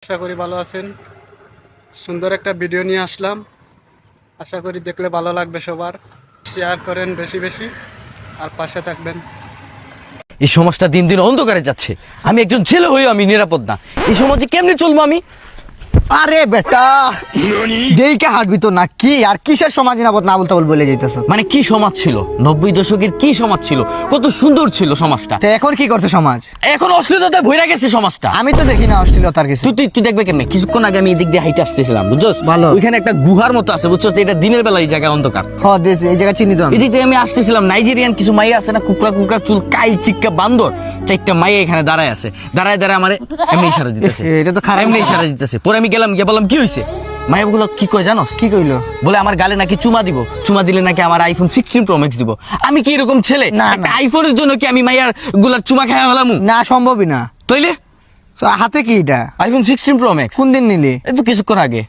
আশা করি ভালো আছেন। সুন্দর একটা ভিডিও নিয়ে আসলাম, আশা করি দেখলে ভালো লাগবে। সবার শেয়ার করেন বেশি বেশি, আর পাশে থাকবেন। এই সমাজটা দিন দিন অন্ধকারে যাচ্ছে। আমি একজন ছেলে হয়েও আমি নিরাপদ না। এই সমাজে কেমনে চলবো আমি? আরে বেটা দেইকে হাঁটবি তো না কি আর কিসের সমাজ নিরাপদ না বলতে বলে যেতেছ। মানে কি সমাজ ছিল 90 দশকের, কি সমাজ ছিল, কত সুন্দর ছিল সমাজটা। তো এখন কি করছে সমাজ? এখন অশ্লীলতায় ভরে গেছে সমাজটা। আমি তো দেখি না অশ্লীলতার কিছু। তুই দেখবে কেমনে? কিছুক্ষণ আগে আমি এদিক দিয়ে হাইটে আসতেছিলাম, বুঝছস? ভালো। ওইখানে একটা গুহার মতো আছে, বুঝছস? এটা দিনের বেলা, এই জায়গায় অন্ধকার। এই জায়গা চিনি তো আমি। এদিক দিয়ে আমি আসতেছিলাম, নাইজেরিয়ান কিছু মাইয়া আছে না, কুকরা কুকরা চুল, কাইল চিক্কা বান্দর, চারটা মাইয়া এখানে দাঁড়ায় আছে। দাঁড়ায় আমার এমনি ইশারা দিতেছে। এটা তো খারাপ। এমনি ইশারা দিতেছে। পরে আমি গেলাম, গিয়ে বললাম কি হয়েছে? মায়াগুলো কি কয় জানোস? কি কইলো? বলে আমার গালে নাকি চুমা দিব, চুমা দিলে নাকি আমার আইফোন 16 প্রো ম্যাক্স দিব। আমি কি এরকম ছেলে? না, একটা না। আইফোনের জন্য কি আমি মাইয়ার গুলার চুমা খাইয়া ফেলাম? না, সম্ভবই না। তইলে তো হাতে কি এটা? IPhone 16 pro max. কোন দিন নিলি? এই তো কিছুক্ষণ আগে।